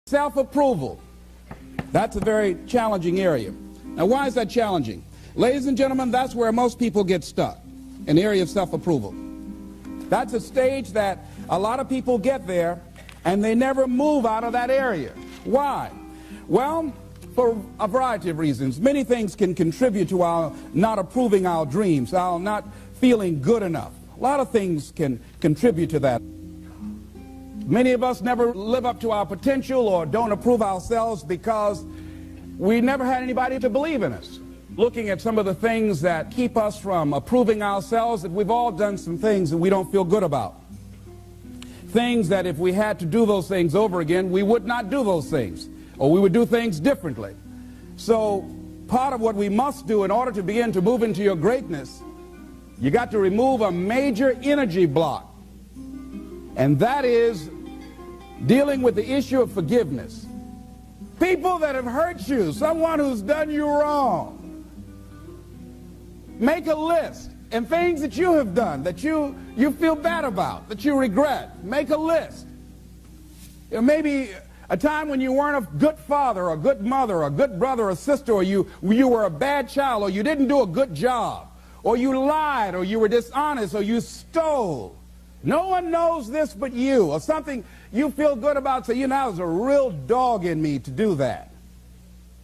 Self-approval. That's a very challenging area. Now, why is that challenging? Ladies and gentlemen, that's where most people get stuck, in the area of self-approval. That's a stage that a lot of people get there, and they never move out of that area. Why? Well, for a variety of reasons. Many things can contribute to our not approving our dreams, our not feeling good enough. A lot of things can contribute to that. Many of us never live up to our potential or don't approve ourselves because we never had anybody to believe in us. Looking at some of the things that keep us from approving ourselves, that we've all done some things that we don't feel good about. Things that if we had to do those things over again, we would not do those things, or we would do things differently. So part of what we must do in order to begin to move into your greatness, you got to remove a major energy block. And that is dealing with the issue of forgiveness. People that have hurt you, someone who's done you wrong. Make a list, and things that you have done that you feel bad about, that you regret. Make a list. You know, maybe a time when you weren't a good father or a good mother or a good brother or sister, or you were a bad child, or you didn't do a good job, or you lied, or you were dishonest, or you stole. No one knows this but you, or something you feel good about. Say, you know, there's a real dog in me to do that.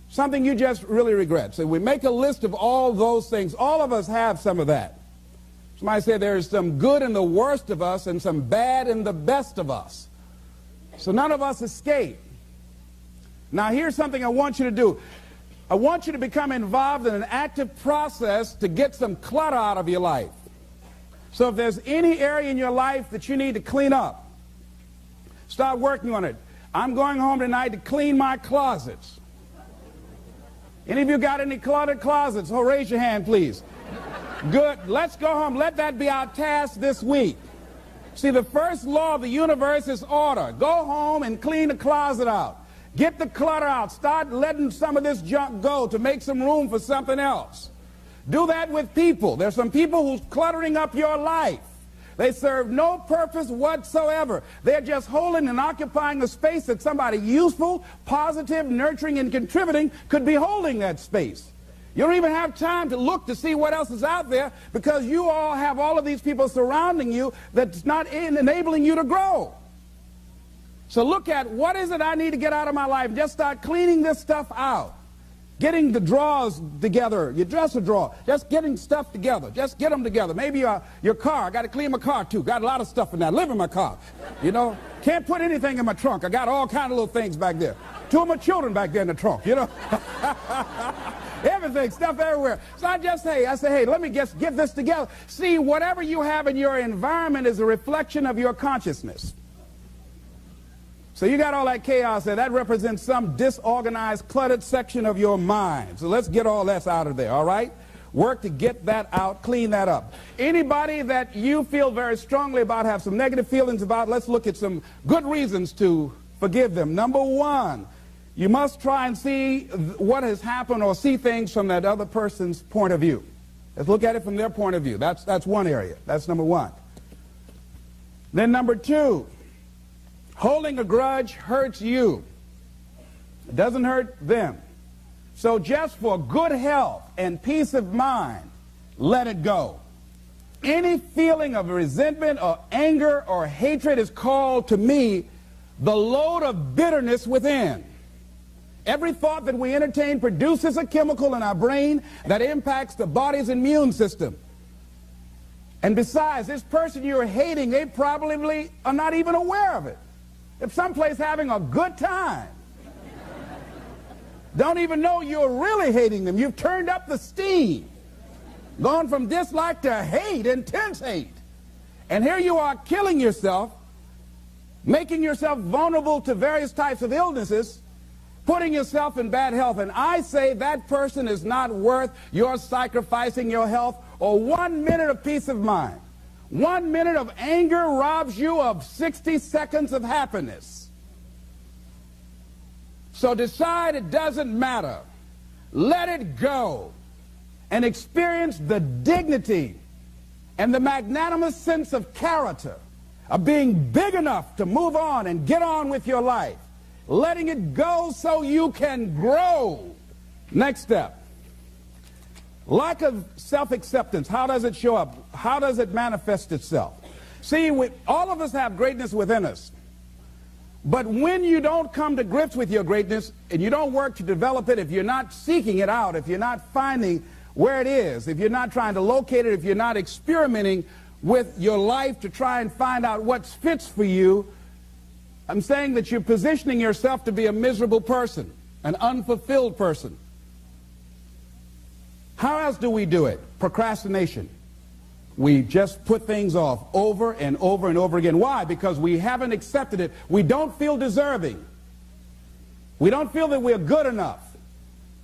Something you just really regret. So we make a list of all those things. All of us have some of that. Somebody said there's some good in the worst of us and some bad in the best of us. So none of us escape. Now here's something I want you to do. I want you to become involved in an active process to get some clutter out of your life. So if there's any area in your life that you need to clean up, start working on it. I'm going home tonight to clean my closets. Any of you got any cluttered closets? Oh, raise your hand, please. Good. Let's go home. Let that be our task this week. See, the first law of the universe is order. Go home and clean the closet out. Get the clutter out. Start letting some of this junk go to make some room for something else. Do that with people. There's some people who's cluttering up your life. They serve no purpose whatsoever. They're just holding and occupying a space that somebody useful, positive, nurturing, and contributing could be holding that space. You don't even have time to look to see what else is out there because you all have all of these people surrounding you that's not enabling you to grow. So look at what is it I need to get out of my life. Just start cleaning this stuff out. Getting the drawers together, your dresser drawer, just getting stuff together. Just get them together. Maybe your car. I got to clean my car too. Got a lot of stuff in there. I live in my car. You know, can't put anything in my trunk. I got all kind of little things back there. 2 of my children back there in the trunk, you know. Everything, stuff everywhere. So I say, hey, let me just get this together. See, whatever you have in your environment is a reflection of your consciousness. So you got all that chaos there. That represents some disorganized, cluttered section of your mind. So let's get all that out of there, all right? Work to get that out, clean that up. Anybody that you feel very strongly about, have some negative feelings about, let's look at some good reasons to forgive them. Number one, you must try and see what has happened or see things from that other person's point of view. Let's look at it from their point of view. That's one area. That's number one. Then number two, holding a grudge hurts you. It doesn't hurt them. So just for good health and peace of mind, let it go. Any feeling of resentment or anger or hatred is called to me the load of bitterness within. Every thought that we entertain produces a chemical in our brain that impacts the body's immune system. And besides, this person you're hating, they probably are not even aware of it. If someplace having a good time, don't even know you're really hating them. You've turned up the steam, gone from dislike to hate, intense hate. And here you are killing yourself, making yourself vulnerable to various types of illnesses, putting yourself in bad health. And I say that person is not worth your sacrificing your health or 1 minute of peace of mind. 1 minute of anger robs you of 60 seconds of happiness. So decide it doesn't matter. Let it go and experience the dignity and the magnanimous sense of character of being big enough to move on and get on with your life. letting it go so you can grow. Next step. Lack of self-acceptance. How does it show up? How does it manifest itself? See, all of us have greatness within us. But when you don't come to grips with your greatness and you don't work to develop it, if you're not seeking it out, if you're not finding where it is, if you're not trying to locate it, if you're not experimenting with your life to try and find out what fits for you, I'm saying that you're positioning yourself to be a miserable person, an unfulfilled person. How else do we do it? Procrastination. We just put things off over and over and over again. Why? Because we haven't accepted it. We don't feel deserving. We don't feel that we're good enough.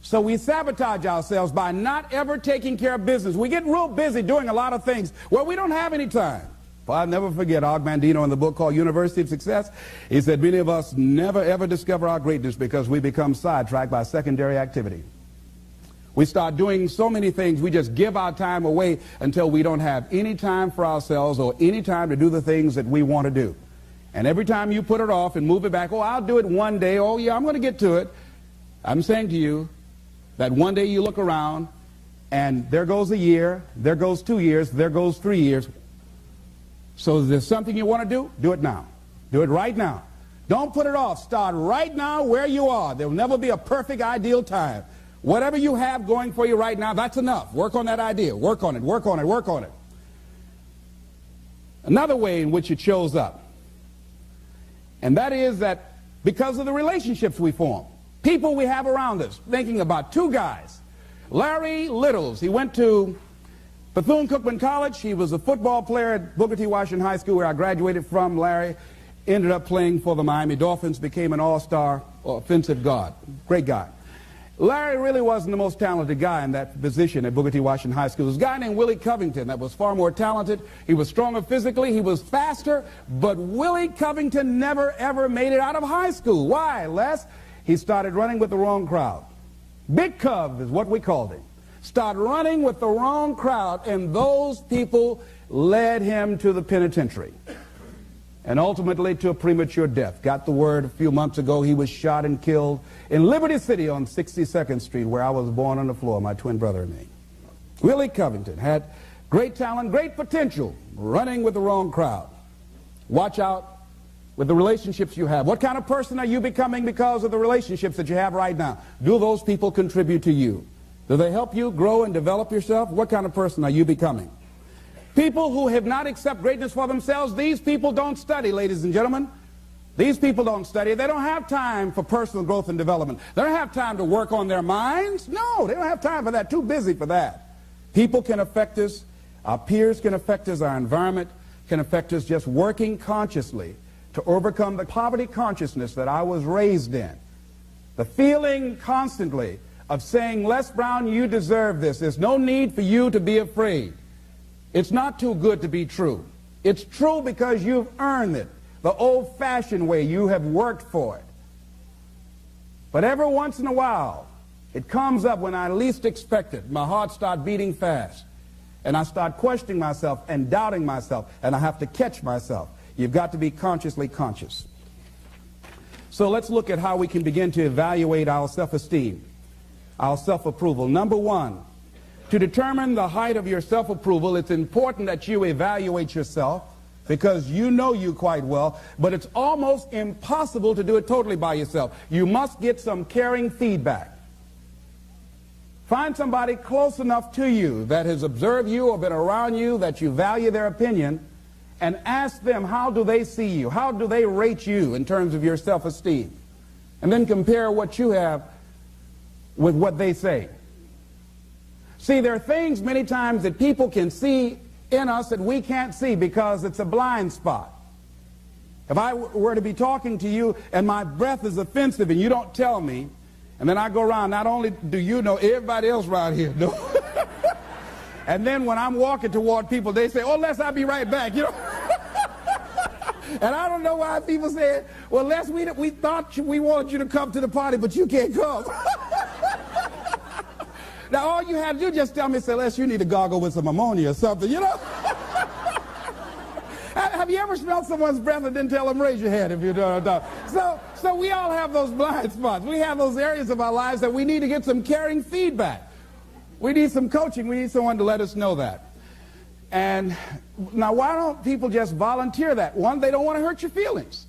So we sabotage ourselves by not ever taking care of business. We get real busy doing a lot of things where we don't have any time. Well, I'll never forget Og Mandino in the book called University of Success. He said many of us never ever discover our greatness because we become sidetracked by secondary activity. We start doing so many things, we just give our time away until we don't have any time for ourselves or any time to do the things that we want to do. And every time you put it off and move it back, oh, I'll do it one day, oh yeah, I'm going to get to it. I'm saying to you that one day you look around and there goes a year, there goes 2 years, there goes 3 years. So if there's something you want to do it now. Do it right now. Don't put it off. Start right now where you are. There will never be a perfect, ideal time. Whatever you have going for you right now, that's enough. Work on that idea. Work on it, work on it, work on it. Another way in which it shows up, and that is that because of the relationships we form, people we have around us. Thinking about two guys. Larry Littles, he went to Bethune-Cookman College. He was a football player at Booker T. Washington High School, where I graduated from. Larry ended up playing for the Miami Dolphins, became an all-star offensive guard. Great guy. Larry really wasn't the most talented guy in that position at Booker T. Washington High School. There was a guy named Willie Covington that was far more talented. He was stronger physically. He was faster. But Willie Covington never, ever made it out of high school. Why, Les? He started running with the wrong crowd. Big Cov is what we called him. Started running with the wrong crowd, and those people led him to the penitentiary. And ultimately to a premature death. Got the word a few months ago he was shot and killed in Liberty City on 62nd Street, where I was born on the floor, my twin brother and me. Willie Covington had great talent, great potential, running with the wrong crowd. Watch out with the relationships you have. What kind of person are you becoming because of the relationships that you have right now? Do those people contribute to you? Do they help you grow and develop yourself? What kind of person are you becoming? People who have not accepted greatness for themselves, these people don't study, ladies and gentlemen. These people don't study. They don't have time for personal growth and development. They don't have time to work on their minds. No, they don't have time for that. Too busy for that. People can affect us. Our peers can affect us. Our environment can affect us. Just working consciously to overcome the poverty consciousness that I was raised in. The feeling constantly of saying, Les Brown, you deserve this. There's no need for you to be afraid. It's not too good to be true. It's true because you've earned it. The old-fashioned way, you have worked for it. But every once in a while, it comes up when I least expect it. My heart starts beating fast. And I start questioning myself and doubting myself. And I have to catch myself. You've got to be consciously conscious. So let's look at how we can begin to evaluate our self-esteem, our self-approval. Number one, to determine the height of your self-approval, it's important that you evaluate yourself because you know you quite well, but it's almost impossible to do it totally by yourself. You must get some caring feedback. Find somebody close enough to you that has observed you or been around you that you value their opinion and ask them, how do they see you? How do they rate you in terms of your self-esteem? And then compare what you have with what they say. See, there are things many times that people can see in us that we can't see because it's a blind spot. If I were to be talking to you and my breath is offensive and you don't tell me, and then I go around, not only do you know, everybody else around here knows. And then when I'm walking toward people, they say, oh, Les, I'll be right back, you know. And I don't know why people say, well, Les, we thought we wanted you to come to the party, but you can't come. Now, all you had to do just tell me, say, Les, you need to gargle with some ammonia or something, you know? Have you ever smelled someone's breath and didn't tell them, raise your hand if you don't know? So we all have those blind spots. We have those areas of our lives that we need to get some caring feedback. We need some coaching. We need someone to let us know that. And now, why don't people just volunteer that? One, they don't want to hurt your feelings.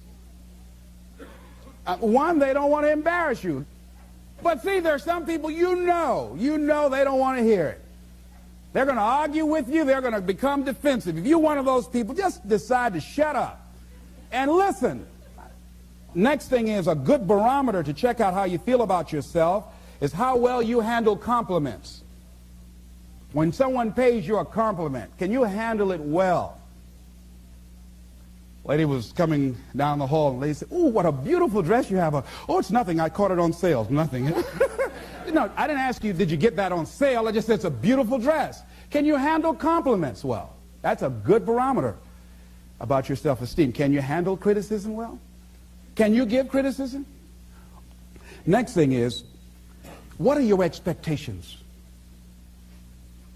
One, they don't want to embarrass you. But see, there are some people you know they don't want to hear it. They're going to argue with you. They're going to become defensive. If you're one of those people, just decide to shut up and listen. Next thing is, a good barometer to check out how you feel about yourself is how well you handle compliments. When someone pays you a compliment, can you handle it well? Lady was coming down the hall, and the lady said, "Oh, what a beautiful dress you have." "Oh, it's nothing. I caught it on sale." Nothing. No, I didn't ask you, did you get that on sale? I just said, it's a beautiful dress. Can you handle compliments well? That's a good barometer about your self-esteem. Can you handle criticism well? Can you give criticism? Next thing is, what are your expectations?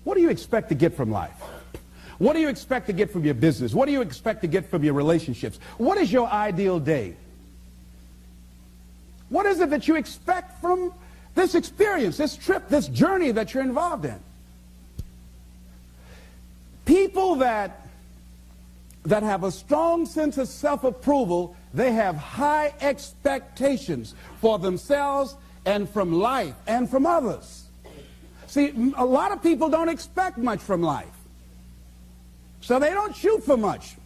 What do you expect to get from life? What do you expect to get from your business? What do you expect to get from your relationships? What is your ideal day? What is it that you expect from this experience, this trip, this journey that you're involved in? People that have a strong sense of self-approval, they have high expectations for themselves and from life and from others. See, a lot of people don't expect much from life. So they don't shoot for much.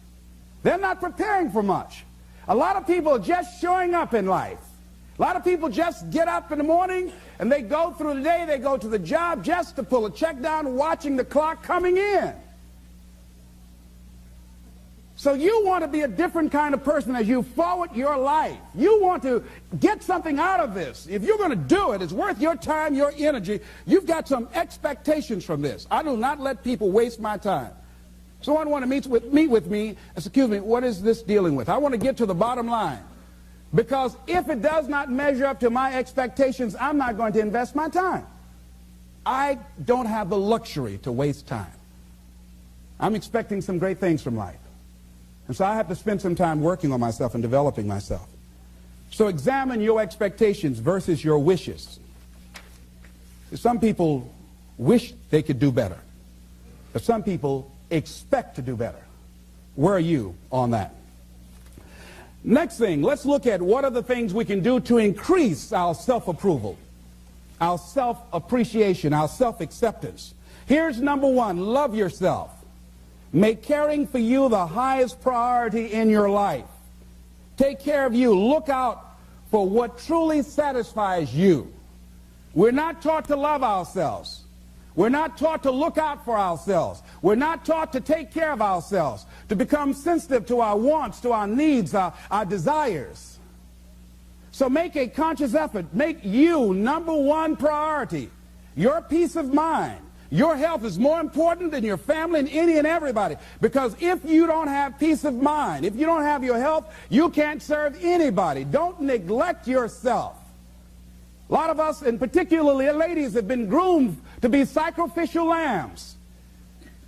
They're not preparing for much. A lot of people are just showing up in life. A lot of people just get up in the morning and they go through the day, they go to the job just to pull a check down, watching the clock coming in. So you want to be a different kind of person as you forward your life. You want to get something out of this. If you're going to do it, it's worth your time, your energy. You've got some expectations from this. I do not let people waste my time. Someone want to meet with me, excuse me, what is this dealing with? I want to get to the bottom line. Because if it does not measure up to my expectations, I'm not going to invest my time. I don't have the luxury to waste time. I'm expecting some great things from life. And so I have to spend some time working on myself and developing myself. So examine your expectations versus your wishes. Some people wish they could do better, but some people expect to do better. Where are you on that? Next thing, let's look at what are the things we can do to increase our self-approval, our self-appreciation, our self-acceptance. Here's number one, love yourself. Make caring for you the highest priority in your life. Take care of you. Look out for what truly satisfies you. We're not taught to love ourselves. We're not taught to look out for ourselves. We're not taught to take care of ourselves, to become sensitive to our wants, to our needs, our desires. So make a conscious effort. Make you number one priority. Your peace of mind. Your health is more important than your family and any and everybody. Because if you don't have peace of mind, if you don't have your health, you can't serve anybody. Don't neglect yourself. A lot of us, and particularly ladies, have been groomed to be sacrificial lambs,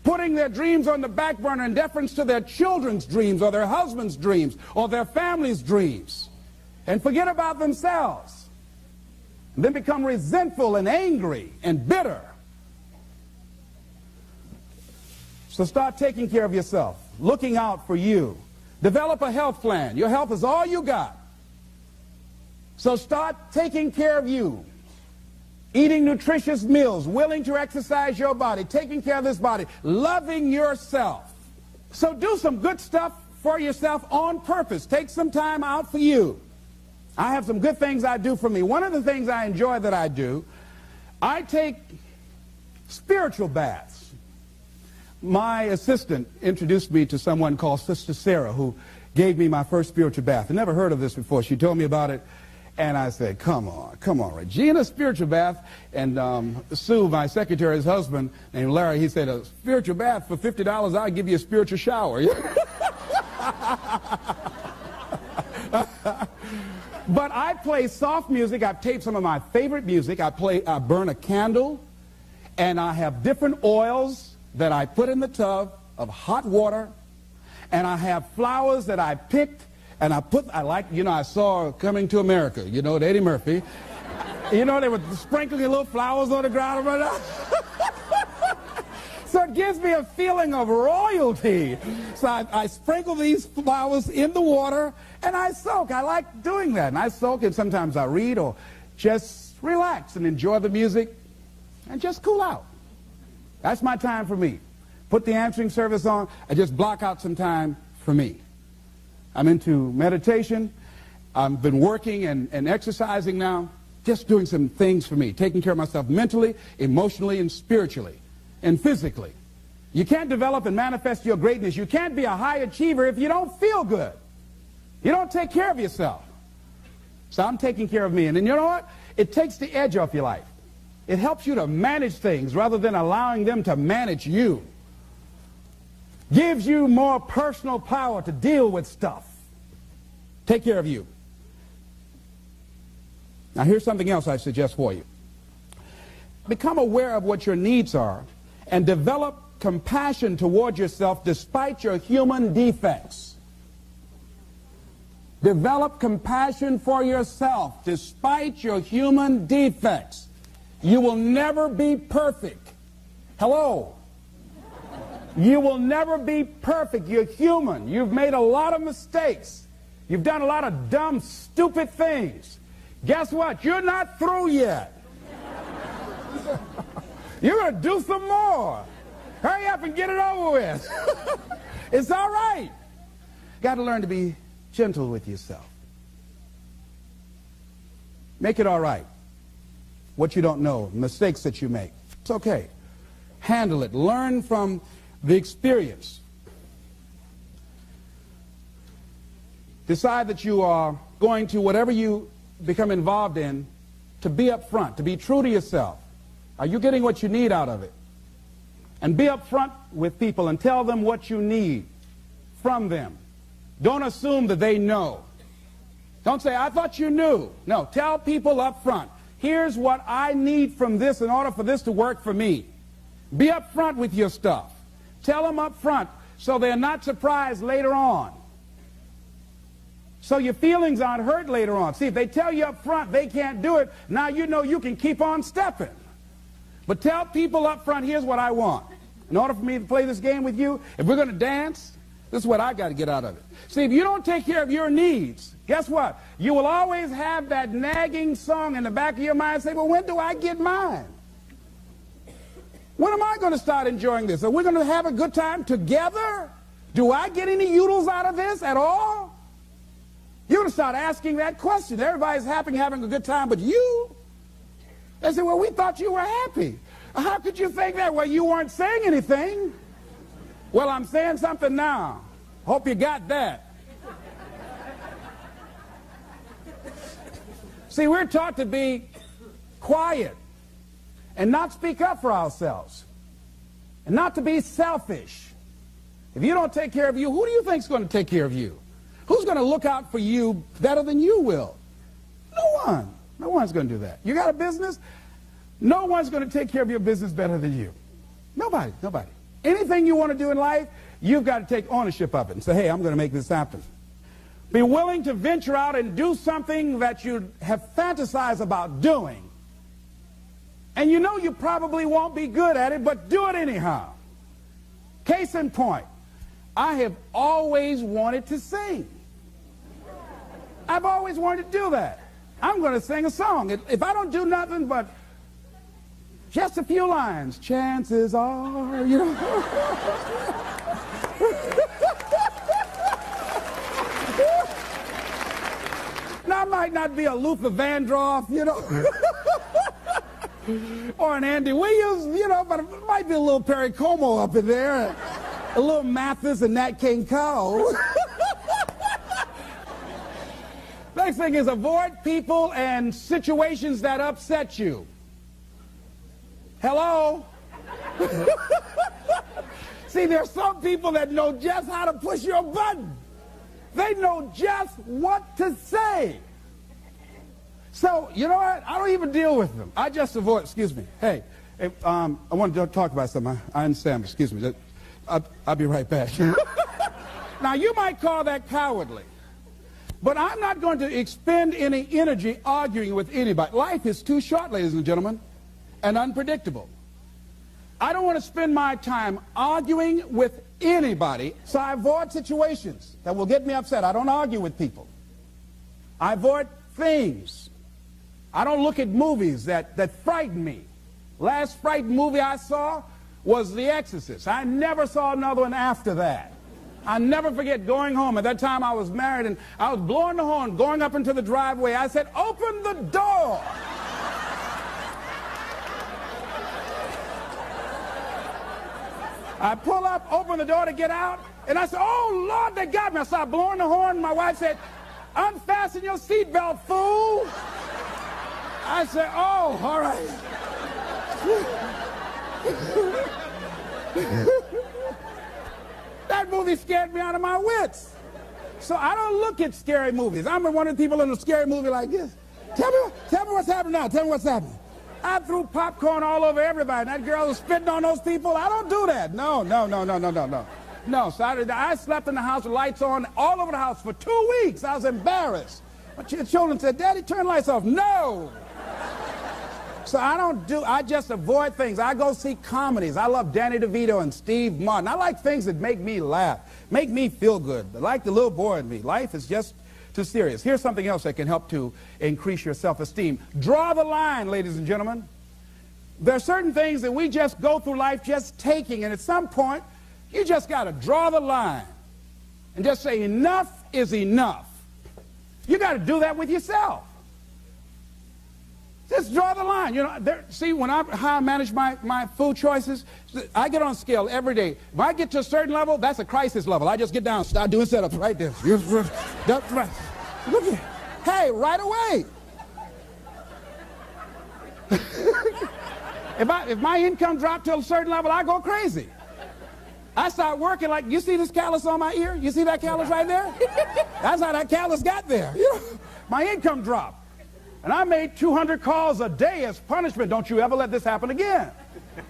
putting their dreams on the back burner in deference to their children's dreams or their husband's dreams or their family's dreams, and forget about themselves, and then become resentful and angry and bitter. So start taking care of yourself, looking out for you. Develop a health plan. Your health is all you got. So start taking care of you. Eating nutritious meals, willing to exercise your body, taking care of this body, loving yourself. So do some good stuff for yourself on purpose. Take some time out for you. I have some good things I do for me. One of the things I enjoy that I do, I take spiritual baths. My assistant introduced me to someone called Sister Sarah, who gave me my first spiritual bath. I never heard of this before. She told me about it, and I said, come on, Regina, spiritual bath. And Sue, my secretary's husband, named Larry, he said, a spiritual bath for $50, I'll give you a spiritual shower. But I play soft music. I've taped some of my favorite music. I burn a candle, and I have different oils that I put in the tub of hot water, and I have flowers that I picked And I saw Coming to America, Eddie Murphy. They were sprinkling little flowers on the ground. So it gives me a feeling of royalty. So I sprinkle these flowers in the water and I soak. I like doing that. And I soak, and sometimes I read or just relax and enjoy the music and just cool out. That's my time for me. Put the answering service on and just block out some time for me. I'm into meditation. I've been working and exercising now, just doing some things for me, taking care of myself mentally, emotionally, and spiritually. And physically. You can't develop and manifest your greatness. You can't be a high achiever if you don't feel good. You don't take care of yourself. So I'm taking care of me. And then you know what? It takes the edge off your life. It helps you to manage things rather than allowing them to manage you. Gives you more personal power to deal with stuff. Take care of you. Now here's something else I suggest for you. Become aware of what your needs are and develop compassion toward yourself despite your human defects. Develop compassion for yourself despite your human defects. You will never be perfect. Hello? You will never be perfect. You're human. You've made a lot of mistakes. You've done a lot of dumb, stupid things. Guess what? You're not through yet. You're going to do some more. Hurry up and get it over with. It's all right. Got to learn to be gentle with yourself. Make it all right. What you don't know, mistakes that you make. It's okay. Handle it. Learn from the experience. Decide that you are going to, whatever you become involved in, to be upfront, to be true to yourself. Are you getting what you need out of it? And be upfront with people and tell them what you need from them. Don't assume that they know. Don't say, I thought you knew. No, tell people up front, here's what I need from this in order for this to work for me. Be upfront with your stuff. Tell them up front so they're not surprised later on. So your feelings aren't hurt later on. See, if they tell you up front they can't do it, now you know you can keep on stepping. But tell people up front, here's what I want. In order for me to play this game with you, if we're going to dance, this is what I got to get out of it. See, if you don't take care of your needs, guess what? You will always have that nagging song in the back of your mind say, well, when do I get mine? When am I going to start enjoying this? Are we going to have a good time together? Do I get any oodles out of this at all? You're going to start asking that question. Everybody's happy having a good time, but you? They say, well, we thought you were happy. How could you think that? Well, you weren't saying anything. Well, I'm saying something now. Hope you got that. See, we're taught to be quiet and not speak up for ourselves and not to be selfish. If you don't take care of you, who do you think is going to take care of you? Who's going to look out for you better than you will? No one. No one's going to do that. You got a business? No one's going to take care of your business better than you. Nobody, nobody. Anything you want to do in life, you've got to take ownership of it and say, hey, I'm going to make this happen. Be willing to venture out and do something that you have fantasized about doing. And you know you probably won't be good at it, but do it anyhow. Case in point, I have always wanted to sing. I've always wanted to do that. I'm going to sing a song. If I don't do nothing but just a few lines, chances are, you know. Now, I might not be a Luther Vandross, you know, or an Andy Williams, you know, but it might be a little Perry Como up in there, a little Mathis and Nat King Cole. Next thing is avoid people and situations that upset you. Hello? See, there's some people that know just how to push your button. They know just what to say. So, you know what? I don't even deal with them. I just avoid, excuse me. Hey, I want to talk about something. I understand, excuse me. I'll be right back. Now, you might call that cowardly. But I'm not going to expend any energy arguing with anybody. Life is too short, ladies and gentlemen, and unpredictable. I don't want to spend my time arguing with anybody, so I avoid situations that will get me upset. I don't argue with people. I avoid things. I don't look at movies that frighten me. Last frightened movie I saw was The Exorcist. I never saw another one after that. I never forget going home. At that time I was married and I was blowing the horn, going up into the driveway. I said, "Open the door." I pull up, open the door to get out, and I said, "Oh, Lord, they got me." I started blowing the horn. My wife said, "Unfasten your seatbelt, fool." I said, "Oh, all right." That movie scared me out of my wits. So I don't look at scary movies. I'm one of the people in a scary movie like this. Tell me what's happening now. Tell me what's happening. I threw popcorn all over everybody. That girl was spitting on those people. I don't do that. No. No, so I slept in the house with lights on all over the house for 2 weeks. I was embarrassed. My children said, "Daddy, turn the lights off." No. So I just avoid things. I go see comedies. I love Danny DeVito and Steve Martin. I like things that make me laugh, make me feel good, like the little boy in me. Life is just too serious. Here's something else that can help to increase your self-esteem. Draw the line, ladies and gentlemen. There are certain things that we just go through life just taking, and at some point, you just got to draw the line and just say enough is enough. You got to do that with yourself. Just draw the line. You know, see, how I manage my food choices, I get on a scale every day. If I get to a certain level, that's a crisis level. I just get down, start doing setups right there. That's right. Look at, hey, right away. If my income dropped to a certain level, I go crazy. I start working like, you see this callus on my ear? You see that callus right there? That's how that callus got there. You know, my income dropped. And I made 200 calls a day as punishment. Don't you ever let this happen again.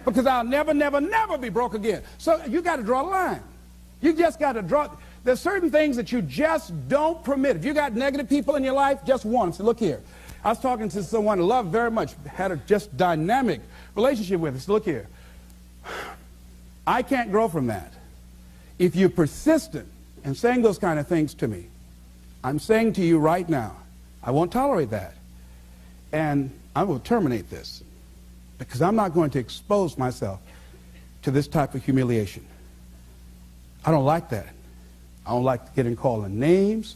Because I'll never be broke again. So you got to draw a line. You just got to draw. There's certain things that you just don't permit. If you got negative people in your life, just warn them. Say, look here. I was talking to someone I love very much, had a just dynamic relationship with. Said, look here. I can't grow from that. If you're persistent in saying those kind of things to me, I'm saying to you right now, I won't tolerate that. And I will terminate this because I'm not going to expose myself to this type of humiliation. I don't like that. I don't like getting called names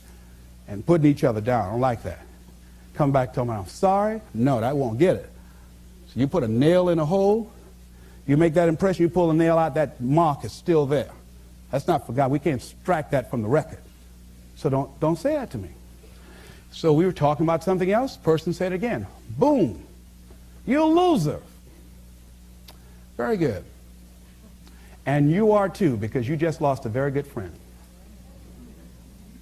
and putting each other down. I don't like that. Come back, tell me I'm sorry. No, that won't get it. So you put a nail in a hole, you make that impression, you pull the nail out, that mark is still there. That's not for God. We can't extract that from the record. So don't say that to me. So we were talking about something else. Person said it again. Boom. You're a loser. Very good. And you are too, because you just lost a very good friend.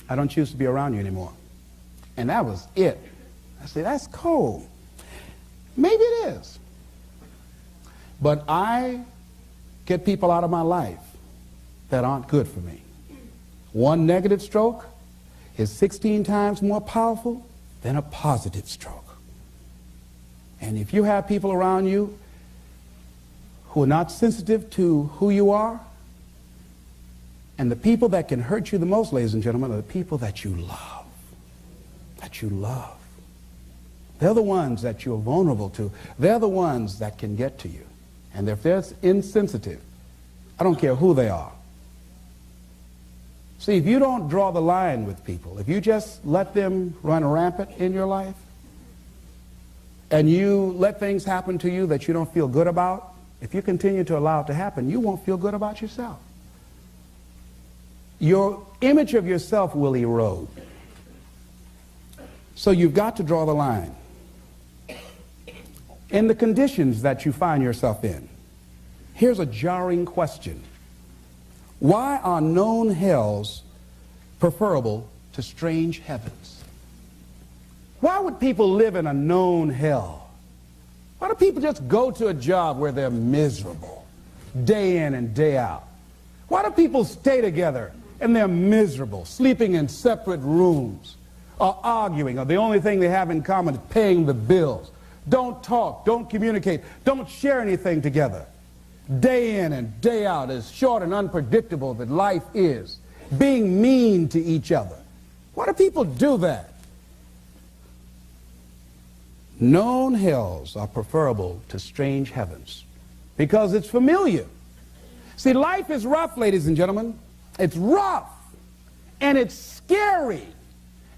I don't choose to be around you anymore. And that was it. I said, that's cold. Maybe it is. But I get people out of my life that aren't good for me. One negative stroke is 16 times more powerful than a positive stroke. And if you have people around you who are not sensitive to who you are, and the people that can hurt you the most, ladies and gentlemen, are the people that you love. That you love. They're the ones that you're vulnerable to. They're the ones that can get to you. And if they're insensitive, I don't care who they are. See, if you don't draw the line with people, if you just let them run rampant in your life, and you let things happen to you that you don't feel good about, if you continue to allow it to happen, you won't feel good about yourself. Your image of yourself will erode. So you've got to draw the line. In the conditions that you find yourself in, here's a jarring question. Why are known hells preferable to strange heavens? Why would people live in a known hell? Why do people just go to a job where they're miserable, day in and day out? Why do people stay together and they're miserable, sleeping in separate rooms? or arguing, or the only thing they have in common is paying the bills. Don't talk, don't communicate, don't share anything together. Day in and day out, as short and unpredictable that life is, being mean to each other. Why do people do that? Known hells are preferable to strange heavens because it's familiar. See, life is rough, ladies and gentlemen. It's rough, and it's scary.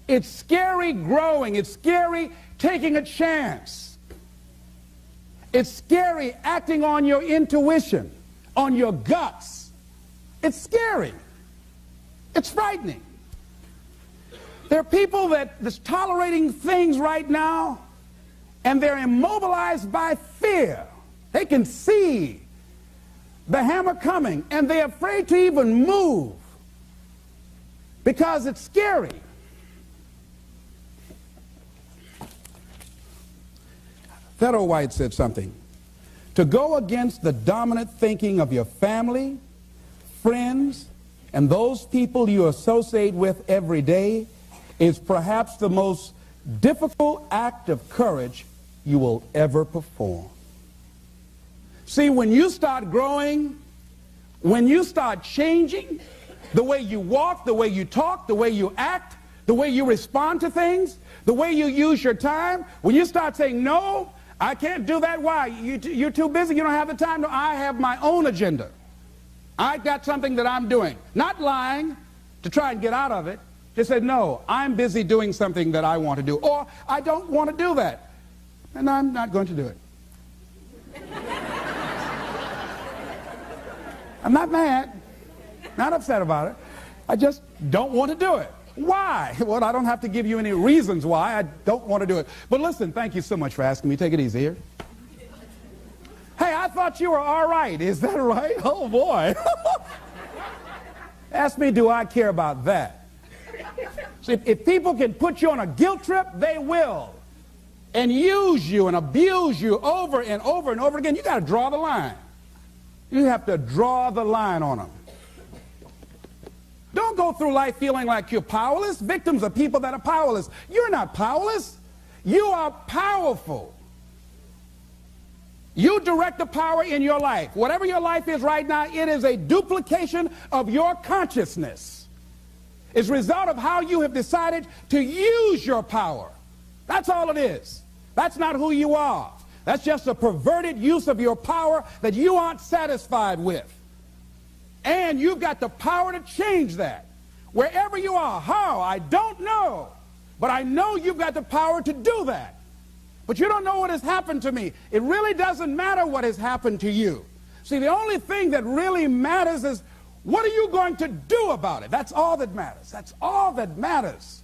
It's scary growing. It's scary taking a chance. It's scary acting on your intuition, on your guts. It's scary. It's frightening. There are people that's tolerating things right now, and they're immobilized by fear. They can see the hammer coming, and they're afraid to even move because it's scary. Theodore White said something. To go against the dominant thinking of your family, friends, and those people you associate with every day is perhaps the most difficult act of courage you will ever perform. See, when you start growing, when you start changing the way you walk, the way you talk, the way you act, the way you respond to things, the way you use your time, when you start saying, no, I can't do that. Why? You're too busy. You don't have the time. No, I have my own agenda. I got something that I'm doing. Not lying to try and get out of it. Just said, no, I'm busy doing something that I want to do. Or I don't want to do that. And I'm not going to do it. I'm not mad. Not upset about it. I just don't want to do it. Why? Well, I don't have to give you any reasons why I don't want to do it. But listen, thank you so much for asking me. Take it easy here. Hey, I thought you were all right. Is that right? Oh, boy. Ask me, do I care about that? See, if people can put you on a guilt trip, they will. And use you and abuse you over and over and over again. You got to draw the line. You have to draw the line on them. Don't go through life feeling like you're powerless. Victims are people that are powerless. You're not powerless. You are powerful. You direct the power in your life. Whatever your life is right now, it is a duplication of your consciousness. It's a result of how you have decided to use your power. That's all it is. That's not who you are. That's just a perverted use of your power that you aren't satisfied with. And you've got the power to change that. Wherever you are, how, I don't know. But I know you've got the power to do that. But you don't know what has happened to me. It really doesn't matter what has happened to you. See, the only thing that really matters is what are you going to do about it? That's all that matters. That's all that matters.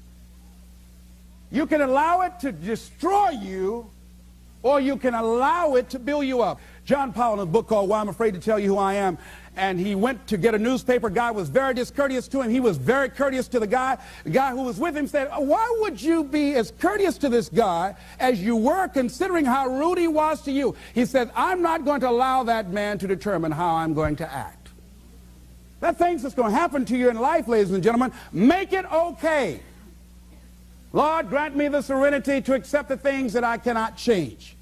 You can allow it to destroy you, or you can allow it to build you up. John Powell, in a book called Why I'm Afraid to Tell You Who I Am, and he went to get a newspaper. Guy was very discourteous to him. He was very courteous to the guy. The guy who was with him said, why would you be as courteous to this guy as you were, considering how rude he was to you? He said, I'm not going to allow that man to determine how I'm going to act. There are things that's going to happen to you in life, ladies and gentlemen. Make it okay. Lord, grant me the serenity to accept the things that I cannot change.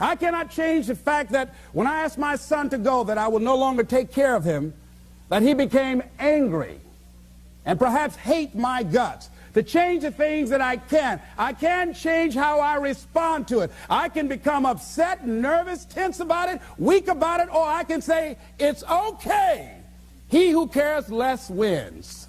I cannot change the fact that when I asked my son to go, that I will no longer take care of him, that he became angry and perhaps hate my guts. To change the things that I can change how I respond to it. I can become upset, nervous, tense about it, weak about it, or I can say, it's okay. He who cares less wins.